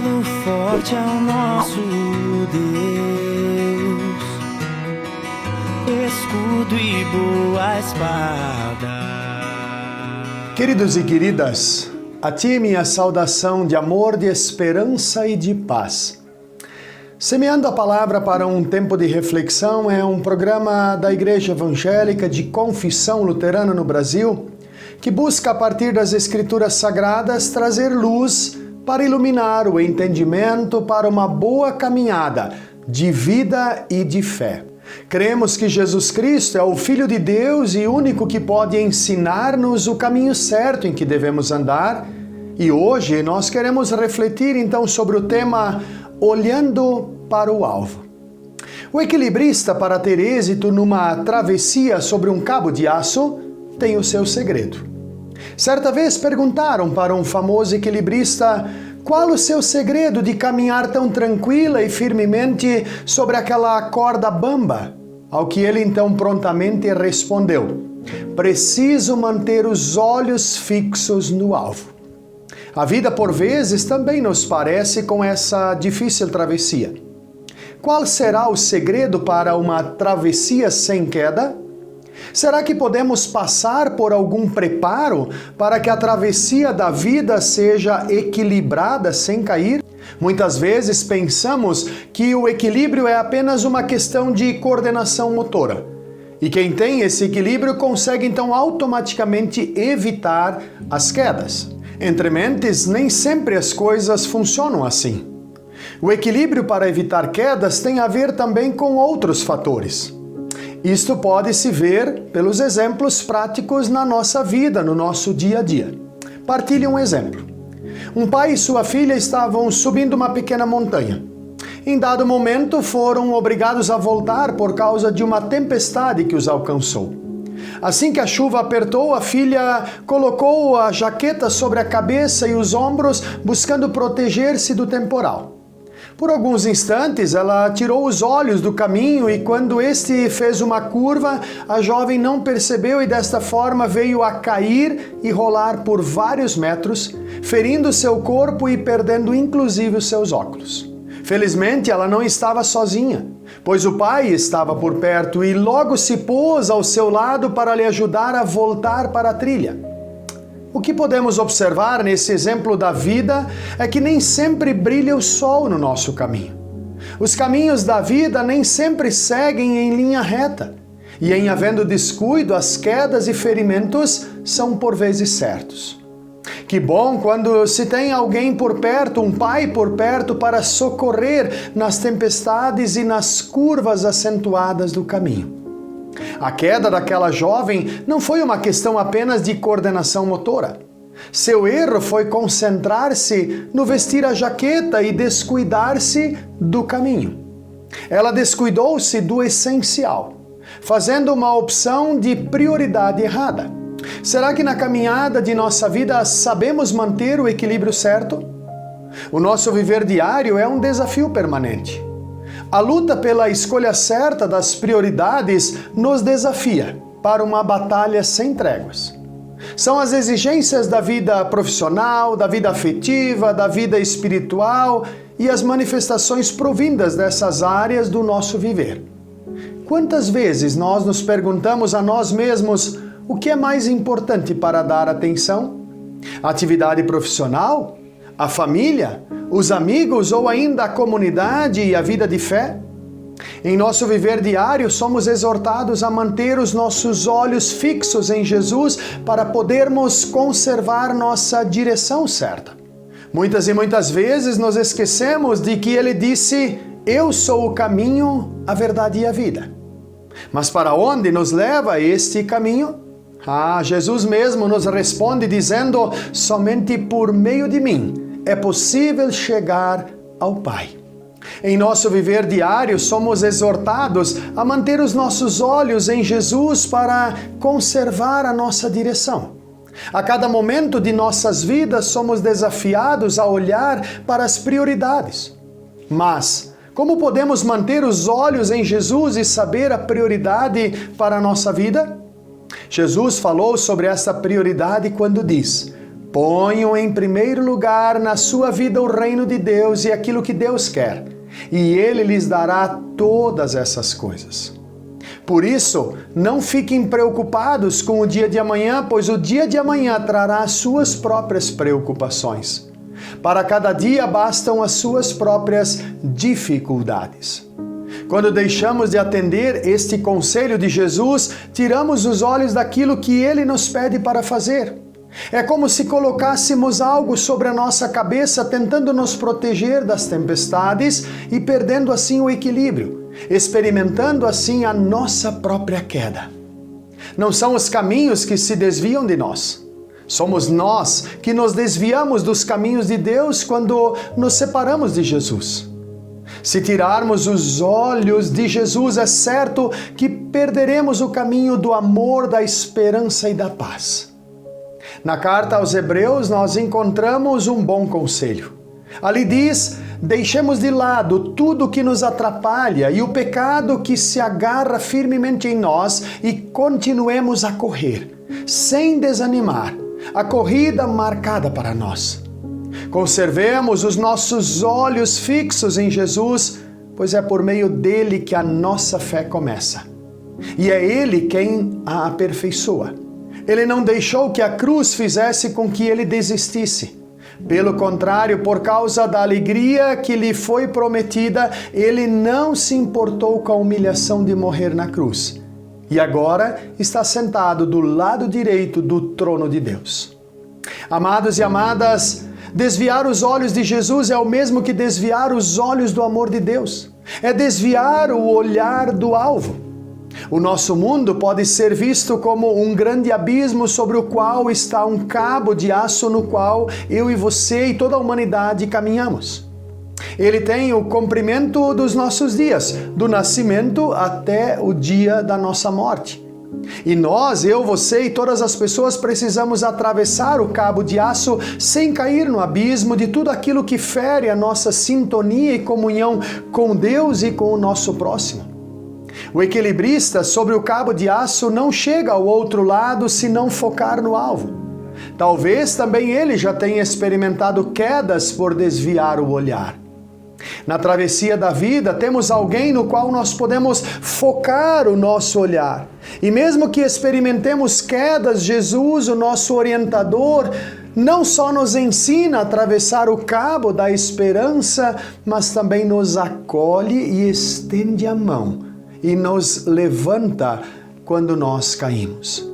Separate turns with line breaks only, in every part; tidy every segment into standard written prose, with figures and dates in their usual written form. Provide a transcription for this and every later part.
castelo forte é o nosso Deus, escudo e boa espada.
Queridos e queridas, a ti minha saudação de amor, de esperança e de paz. Semeando a Palavra para um tempo de reflexão é um programa da Igreja Evangélica de Confissão Luterana no Brasil, que busca, a partir das Escrituras Sagradas, trazer luz para iluminar o entendimento para uma boa caminhada de vida e de fé. Cremos que Jesus Cristo é o Filho de Deus e único que pode ensinar-nos o caminho certo em que devemos andar. E hoje nós queremos refletir então sobre o tema Olhando para o Alvo. O equilibrista, para ter êxito numa travessia sobre um cabo de aço, tem o seu segredo. Certa vez perguntaram para um famoso equilibrista qual o seu segredo de caminhar tão tranquila e firmemente sobre aquela corda bamba, ao que ele então prontamente respondeu: preciso manter os olhos fixos no alvo. A vida, por vezes, também nos parece com essa difícil travessia. Qual será o segredo para uma travessia sem queda? Será que podemos passar por algum preparo para que a travessia da vida seja equilibrada sem cair? Muitas vezes pensamos que o equilíbrio é apenas uma questão de coordenação motora. E quem tem esse equilíbrio consegue então automaticamente evitar as quedas. Entre mentes, nem sempre as coisas funcionam assim. O equilíbrio para evitar quedas tem a ver também com outros fatores. Isto pode se ver pelos exemplos práticos na nossa vida, no nosso dia a dia. Partilhe um exemplo. Um pai e sua filha estavam subindo uma pequena montanha. Em dado momento, foram obrigados a voltar por causa de uma tempestade que os alcançou. Assim que a chuva apertou, a filha colocou a jaqueta sobre a cabeça e os ombros, buscando proteger-se do temporal. Por alguns instantes, ela tirou os olhos do caminho e quando este fez uma curva, a jovem não percebeu e desta forma veio a cair e rolar por vários metros, ferindo seu corpo e perdendo inclusive os seus óculos. Felizmente, ela não estava sozinha, pois o pai estava por perto e logo se pôs ao seu lado para lhe ajudar a voltar para a trilha. O que podemos observar nesse exemplo da vida é que nem sempre brilha o sol no nosso caminho. Os caminhos da vida nem sempre seguem em linha reta. E em havendo descuido, as quedas e ferimentos são por vezes certos. Que bom quando se tem alguém por perto, um pai por perto, para socorrer nas tempestades e nas curvas acentuadas do caminho. A queda daquela jovem não foi uma questão apenas de coordenação motora. Seu erro foi concentrar-se no vestir a jaqueta e descuidar-se do caminho. Ela descuidou-se do essencial, fazendo uma opção de prioridade errada. Será que na caminhada de nossa vida sabemos manter o equilíbrio certo? O nosso viver diário é um desafio permanente. A luta pela escolha certa das prioridades nos desafia para uma batalha sem tréguas. São as exigências da vida profissional, da vida afetiva, da vida espiritual e as manifestações provindas dessas áreas do nosso viver. Quantas vezes nós nos perguntamos a nós mesmos o que é mais importante para dar atenção? A atividade profissional? A família? Os amigos ou ainda a comunidade e a vida de fé? Em nosso viver diário, somos exortados a manter os nossos olhos fixos em Jesus para podermos conservar nossa direção certa. Muitas e muitas vezes nos esquecemos de que Ele disse: eu sou o caminho, a verdade e a vida. Mas para onde nos leva este caminho? Jesus mesmo nos responde dizendo: somente por meio de mim é possível chegar ao Pai. Em nosso viver diário, somos exortados a manter os nossos olhos em Jesus para conservar a nossa direção. A cada momento de nossas vidas, somos desafiados a olhar para as prioridades. Mas, como podemos manter os olhos em Jesus e saber a prioridade para a nossa vida? Jesus falou sobre essa prioridade quando diz: Ponham em primeiro lugar na sua vida o reino de Deus e aquilo que Deus quer, e Ele lhes dará todas essas coisas. Por isso, não fiquem preocupados com o dia de amanhã, pois o dia de amanhã trará suas próprias preocupações. Para cada dia bastam as suas próprias dificuldades. Quando deixamos de atender este conselho de Jesus, tiramos os olhos daquilo que Ele nos pede para fazer. É como se colocássemos algo sobre a nossa cabeça, tentando nos proteger das tempestades e perdendo assim o equilíbrio, experimentando assim a nossa própria queda. Não são os caminhos que se desviam de nós. Somos nós que nos desviamos dos caminhos de Deus quando nos separamos de Jesus. Se tirarmos os olhos de Jesus, é certo que perderemos o caminho do amor, da esperança e da paz. Na carta aos Hebreus, nós encontramos um bom conselho. Ali diz: deixemos de lado tudo que nos atrapalha e o pecado que se agarra firmemente em nós e continuemos a correr, sem desanimar, a corrida marcada para nós. Conservemos os nossos olhos fixos em Jesus, pois é por meio dele que a nossa fé começa. E é ele quem a aperfeiçoa. Ele não deixou que a cruz fizesse com que ele desistisse. Pelo contrário, por causa da alegria que lhe foi prometida, ele não se importou com a humilhação de morrer na cruz. E agora está sentado do lado direito do trono de Deus. Amados e amadas, desviar os olhos de Jesus é o mesmo que desviar os olhos do amor de Deus. É desviar o olhar do alvo. O nosso mundo pode ser visto como um grande abismo sobre o qual está um cabo de aço no qual eu e você e toda a humanidade caminhamos. Ele tem o comprimento dos nossos dias, do nascimento até o dia da nossa morte. E nós, eu, você e todas as pessoas precisamos atravessar o cabo de aço sem cair no abismo de tudo aquilo que fere a nossa sintonia e comunhão com Deus e com o nosso próximo. O equilibrista sobre o cabo de aço não chega ao outro lado se não focar no alvo. Talvez também ele já tenha experimentado quedas por desviar o olhar. Na travessia da vida, temos alguém no qual nós podemos focar o nosso olhar. E mesmo que experimentemos quedas, Jesus, o nosso orientador, não só nos ensina a atravessar o cabo da esperança, mas também nos acolhe e estende a mão e nos levanta quando nós caímos.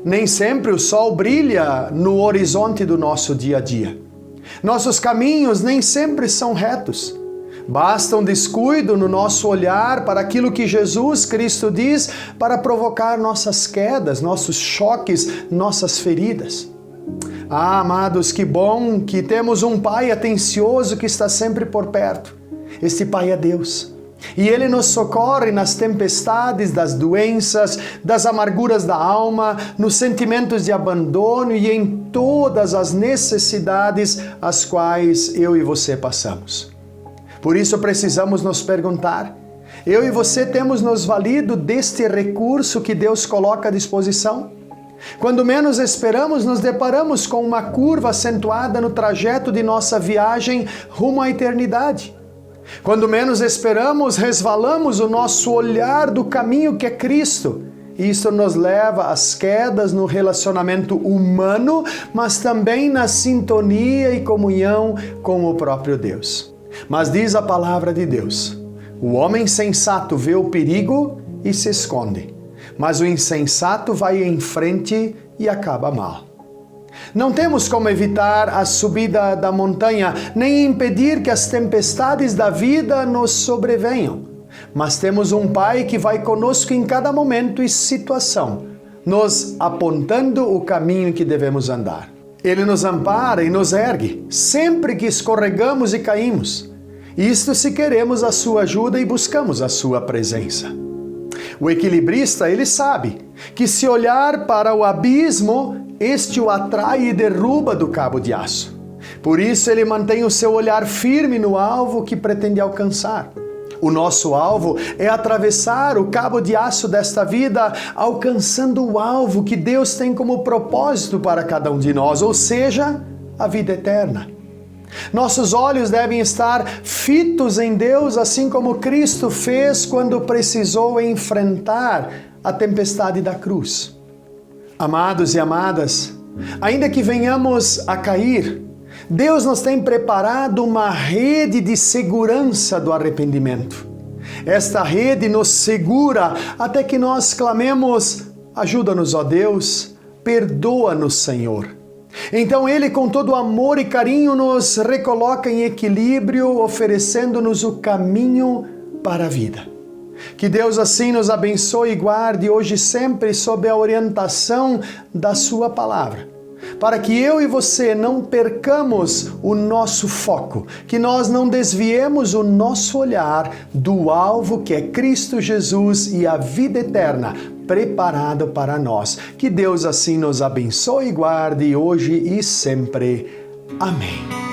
Nem sempre o sol brilha no horizonte do nosso dia a dia. Nossos caminhos nem sempre são retos. Basta um descuido no nosso olhar para aquilo que Jesus Cristo diz para provocar nossas quedas, nossos choques, nossas feridas. Ah, amados, que bom que temos um Pai atencioso que está sempre por perto. Este Pai é Deus. E Ele nos socorre nas tempestades das doenças, das amarguras da alma, nos sentimentos de abandono e em todas as necessidades as quais eu e você passamos. Por isso precisamos nos perguntar, eu e você temos nos valido deste recurso que Deus coloca à disposição? Quando menos esperamos, nos deparamos com uma curva acentuada no trajeto de nossa viagem rumo à eternidade. Quando menos esperamos, resvalamos o nosso olhar do caminho que é Cristo. E isso nos leva às quedas no relacionamento humano, mas também na sintonia e comunhão com o próprio Deus. Mas diz a palavra de Deus, o homem sensato vê o perigo e se esconde, mas o insensato vai em frente e acaba mal. Não temos como evitar a subida da montanha, nem impedir que as tempestades da vida nos sobrevenham. Mas temos um Pai que vai conosco em cada momento e situação, nos apontando o caminho que devemos andar. Ele nos ampara e nos ergue, sempre que escorregamos e caímos. Isto se queremos a sua ajuda e buscamos a sua presença. O equilibrista, ele sabe que se olhar para o abismo, este o atrai e derruba do cabo de aço. Por isso ele mantém o seu olhar firme no alvo que pretende alcançar. O nosso alvo é atravessar o cabo de aço desta vida, alcançando o alvo que Deus tem como propósito para cada um de nós, ou seja, a vida eterna. Nossos olhos devem estar fitos em Deus, assim como Cristo fez quando precisou enfrentar a tempestade da cruz. Amados e amadas, ainda que venhamos a cair, Deus nos tem preparado uma rede de segurança do arrependimento. Esta rede nos segura até que nós clamemos: ajuda-nos, ó Deus, perdoa-nos, Senhor. Então Ele, com todo amor e carinho, nos recoloca em equilíbrio, oferecendo-nos o caminho para a vida. Que Deus assim nos abençoe e guarde hoje e sempre sob a orientação da Sua Palavra, para que eu e você não percamos o nosso foco, que nós não desviemos o nosso olhar do alvo que é Cristo Jesus e a vida eterna preparado para nós. Que Deus assim nos abençoe e guarde hoje e sempre. Amém.